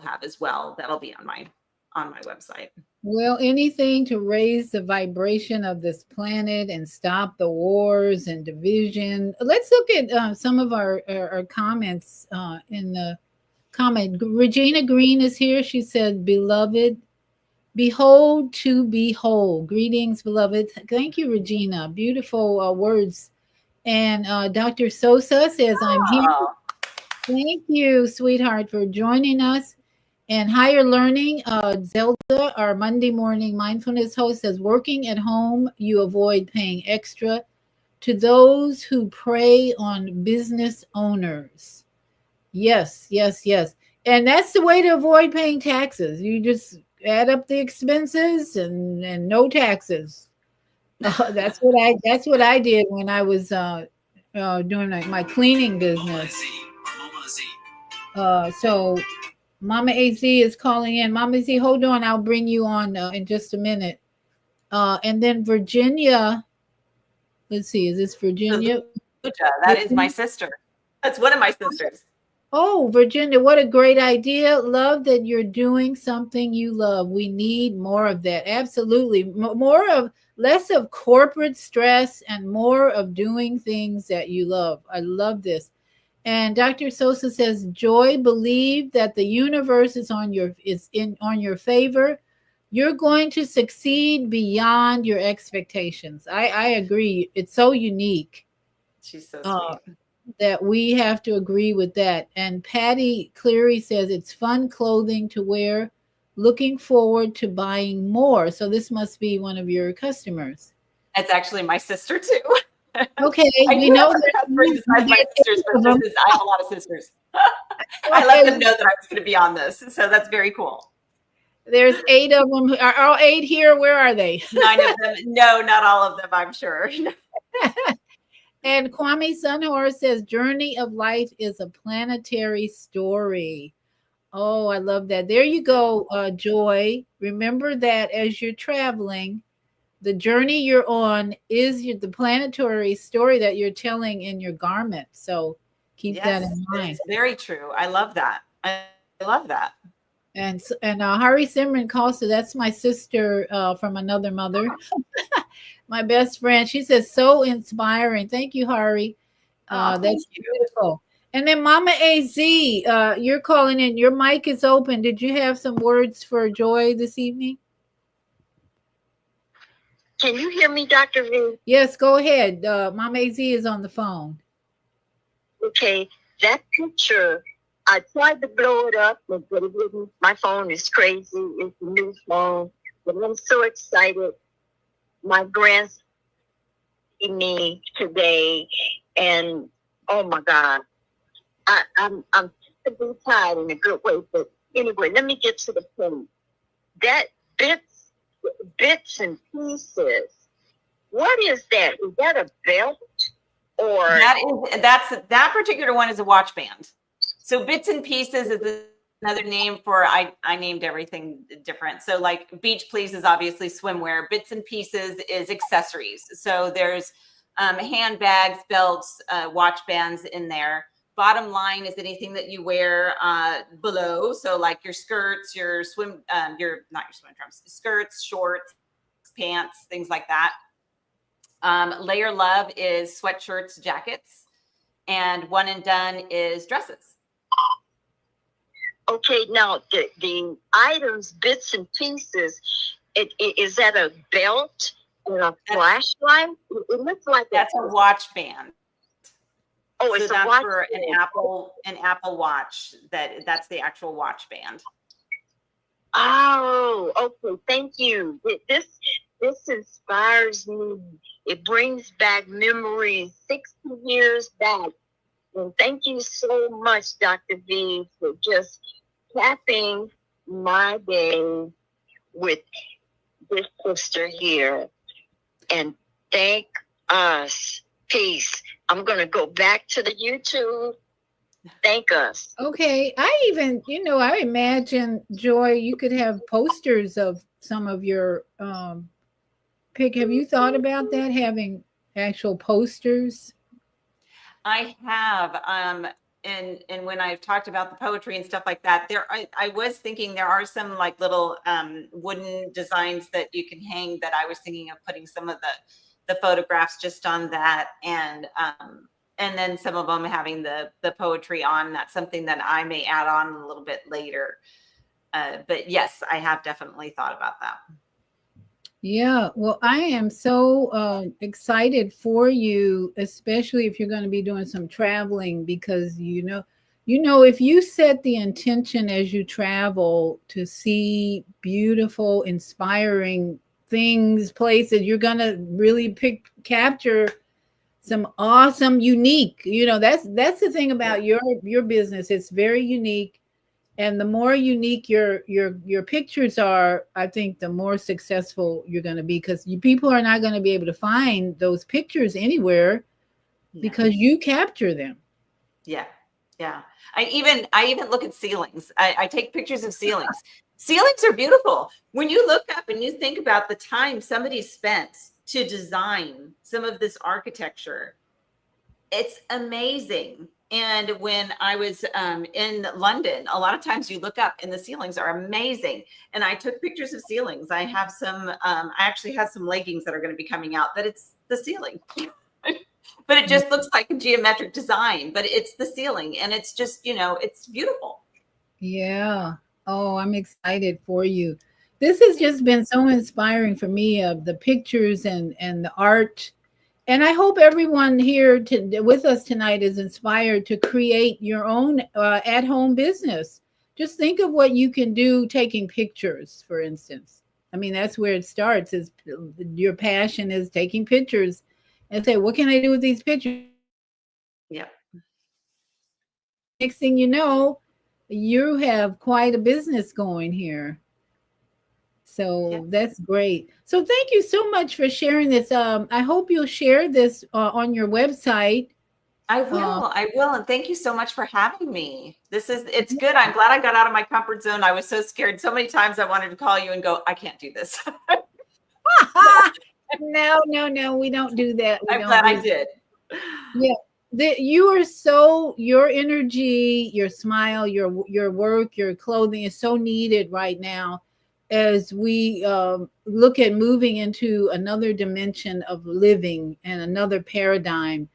have as well. That'll be on my website. Well, anything to raise the vibration of this planet and stop the wars and division. Let's look at some of our comments in the comment. Regina Green is here. She said, beloved, behold to behold. Greetings, beloved. Thank you, Regina. Beautiful words. And Dr. Sosa says, I'm here. Thank you, sweetheart, for joining us. And Higher Learning, Zelda, our Monday morning mindfulness host, says, working at home, you avoid paying extra. To those who prey on business owners. Yes, yes, yes. And that's the way to avoid paying taxes. You just add up the expenses and no taxes. That's what I did when I was doing my cleaning business. So Mama AZ is calling in. Mama AZ, hold on. I'll bring you on in just a minute. And then Virginia. Let's see. Is this Virginia? That is my sister. That's one of my sisters. Oh, Virginia, what a great idea. Love that you're doing something you love. We need more of that. Absolutely. Less of corporate stress and more of doing things that you love. I love this. And Dr. Sosa says, Joy, believe that the universe is on your favor. You're going to succeed beyond your expectations. I agree. It's so unique. She's so sweet. That we have to agree with that. And Patty Cleary says it's fun clothing to wear. Looking forward to buying more. So this must be one of your customers. It's actually my sister too. Okay, we know that besides my sisters, but I have a lot of sisters. I let them know that I was going to be on this, so that's very cool. There's 8 of them. Are all 8 here? Where are they? 9 of them. No, not all of them, I'm sure. And Kwame Sunhorse says, Journey of Life is a planetary story. Oh, I love that. There you go, Joy. Remember that as you're traveling, the journey you're on is the planetary story that you're telling in your garment. So keep that in mind. It's very true. I love that. I love that. And Hari Simran Costa, that's my sister from another mother. My best friend. She says, so inspiring. Thank you, Hari. That's beautiful. And then Mama AZ, you're calling in. Your mic is open. Did you have some words for Joy this evening? Can you hear me, Dr. V? Yes, go ahead. Mama AZ is on the phone. Okay, that picture, I tried to blow it up, but it didn't. My phone is crazy. It's a new phone. But I'm so excited. My grandson me today, and oh my God, I'm simply tired in a good way. But anyway, let me get to the point. That bits and pieces. What is that? Is that a belt? Or that particular one is a watch band. So bits and pieces is another name for I named everything different. So like Beach Please is obviously swimwear. Bits and pieces is accessories. So there's handbags, belts, watch bands in there. Bottom line is anything that you wear below. So like your skirts, your not your swim trunks, skirts, shorts, pants, things like that. Layer Love is sweatshirts, jackets, and One and Done is dresses. Okay, now the items, bits and pieces, is that a belt and a flashlight? It looks like that's a watch band. Oh, so it's that's a watch for band. an Apple Watch. That's the actual watch band. Oh, okay. Thank you. This inspires me. It brings back memories 60 years back. And thank you so much, Dr. V, for just capping my day with this sister here. And thank us. Peace. I'm going to go back to the YouTube. Thank us. Okay. I even, I imagine, Joy, you could have posters of some of your pick. Have you thought about that, having actual posters? I have, and when I've talked about the poetry and stuff like that, I was thinking there are some like little wooden designs that you can hang, that I was thinking of putting some of the photographs just on that, and then some of them having the poetry on. That's something that I may add on a little bit later. But yes, I have definitely thought about that. Yeah, well, I am so excited for you, especially if you're going to be doing some traveling, because if you set the intention as you travel to see beautiful, inspiring things, places, you're going to really capture some awesome, unique. That's the thing about your business. It's very unique. And the more unique your pictures are, I think the more successful you're going to be, because people are not going to be able to find those pictures anywhere because you capture them. Yeah. I even look at ceilings. I take pictures of ceilings. Ceilings are beautiful. When you look up and you think about the time somebody spent to design some of this architecture, it's amazing. And when I was in London, a lot of times you look up and the ceilings are amazing. And I took pictures of ceilings. I have some, I actually have some leggings that are going to be coming out that it's the ceiling. But it just looks like a geometric design, but it's the ceiling. And it's just, it's beautiful. Yeah. Oh, I'm excited for you. This has just been so inspiring for me, of the pictures and the art. And I hope everyone here with us tonight is inspired to create your own at-home business. Just think of what you can do taking pictures, for instance. I mean, that's where it starts, is your passion is taking pictures and say, what can I do with these pictures? Yeah. Next thing you know, you have quite a business going here. So that's great. So thank you so much for sharing this. I hope you'll share this on your website. I will. And thank you so much for having me. It's good. I'm glad I got out of my comfort zone. I was so scared. So many times I wanted to call you and go, I can't do this. No, we don't do that. I'm glad I did. Yeah. Your energy, your smile, your work, your clothing is so needed right now, as we look at moving into another dimension of living and another paradigm.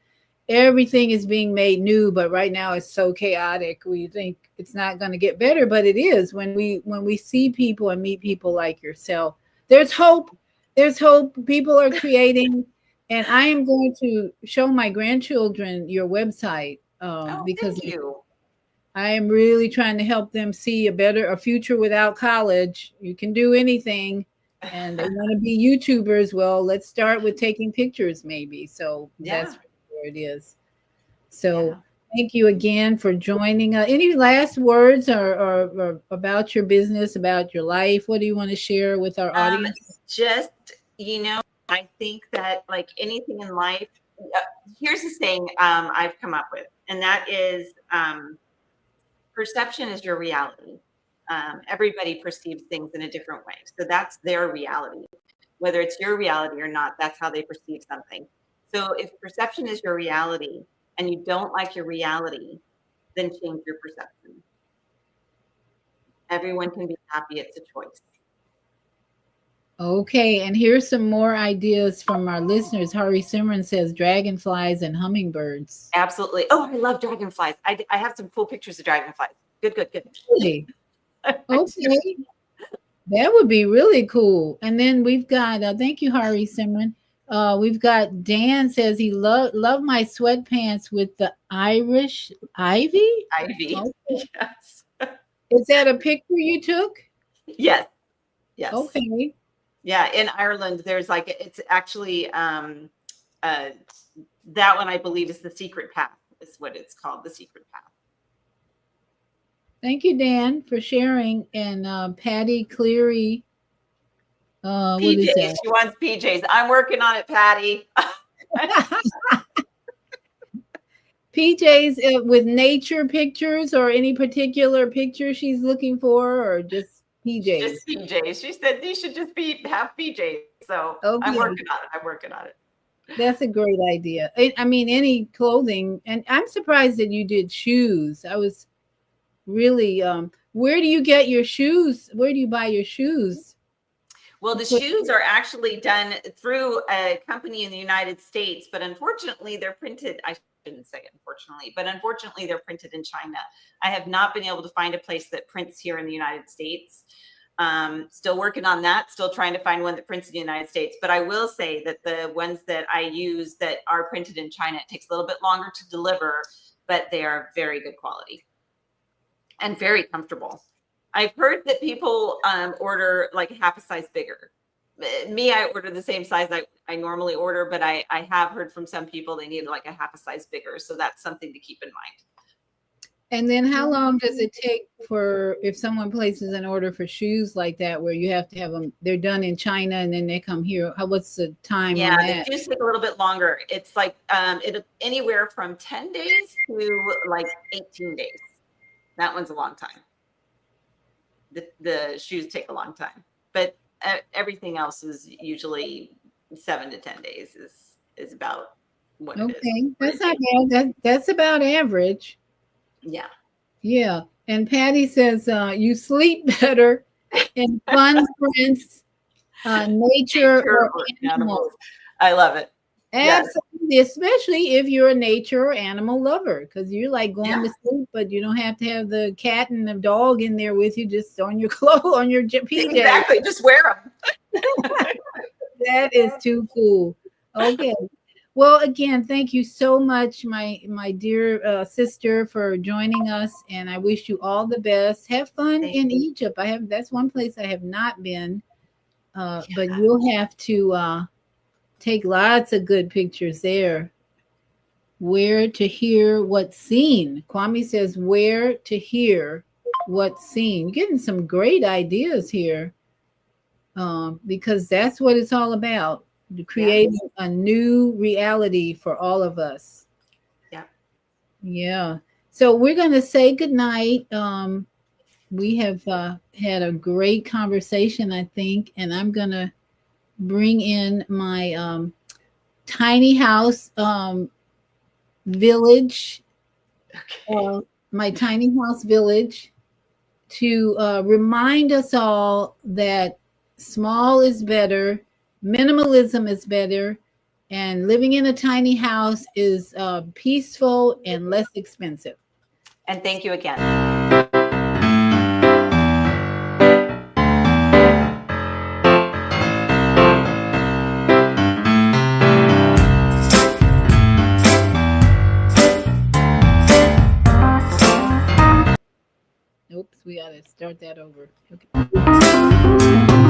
Everything is being made new, but right now it's so chaotic. We think it's not going to get better, but it is. When we see people and meet people like yourself, there's hope. There's hope. People are creating. And I am going to show my grandchildren your website because thank you. I am really trying to help them see a future without college. You can do anything, and they want to be YouTubers. Well, let's start with taking pictures, maybe. So that's where it is. So thank you again for joining us. Any last words or about your business, about your life? What do you want to share with our audience? Just, I think that like anything in life, here's the saying I've come up with, and that is, perception is your reality. Everybody perceives things in a different way. So that's their reality. Whether it's your reality or not, that's how they perceive something. So if perception is your reality and you don't like your reality, then change your perception. Everyone can be happy. It's a choice. Okay, and here's some more ideas from our listeners. Hari Simran says dragonflies and hummingbirds. Absolutely. Oh, I love dragonflies. I have some cool pictures of dragonflies. Good. Really? Okay. That would be really cool. And then we've got, thank you, Hari Simran. We've got Dan says he love my sweatpants with the Irish ivy. Ivy. Okay. Yes. Is that a picture you took? Yes. Yes. Okay. Yeah. In Ireland, there's like, it's actually, that one I believe is the secret path, is what it's called, the secret path. Thank you, Dan, for sharing. And Patty Cleary, what is PJs. that? She wants PJs. I'm working on it, Patty. PJs with nature pictures or any particular picture she's looking for, or just PJs? Just PJs. She said you should just have PJs. So I'm working on it. I'm working on it. That's a great idea. I mean, any clothing. And I'm surprised that you did shoes. I was really, where do you get your shoes? Where do you buy your shoes? Well, the shoes are actually done through a company in the United States, but unfortunately they're printed. I shouldn't say unfortunately, but unfortunately they're printed in China. I have not been able to find a place that prints here in the United States. Still working on that, still trying to find one that prints in the United States. But I will say that the ones that I use that are printed in China, it takes a little bit longer to deliver, but they are very good quality and very comfortable. I've heard that people order like half a size bigger. Me, I order the same size I normally order, but I have heard from some people they need like a half a size bigger. So that's something to keep in mind. And then how long does it take for if someone places an order for shoes like that, where you have to have them, they're done in China and then they come here? What's the time on that? The shoes take a little bit longer. It's like anywhere from 10 days to like 18 days. That one's a long time. The shoes take a long time, but everything else is usually 7 to 10 days is about what it is. Okay, that's not bad. That's about average. Yeah. Yeah. And Patty says you sleep better in fun prints, nature or animals. I love it. Absolutely, yes. Especially if you're a nature or animal lover, because you're like going to sleep, but you don't have to have the cat and the dog in there with you, just on your clothes, on your PJs. Exactly, just wear them. That is too cool. Okay. Well, again, thank you so much, my dear sister, for joining us, and I wish you all the best. Have fun in Egypt. That's one place I have not been, but you'll have to take lots of good pictures there. Where to hear what's seen. Kwame says, where to hear what's seen. You're getting some great ideas here, because that's what it's all about. Creating a new reality for all of us. Yeah. So we're going to say goodnight. We have had a great conversation, I think, and I'm going to bring in my tiny house village, my tiny house village, to remind us all that small is better, minimalism is better, and living in a tiny house is peaceful and less expensive. And thank you again. Oops, we got to start that over. Okay.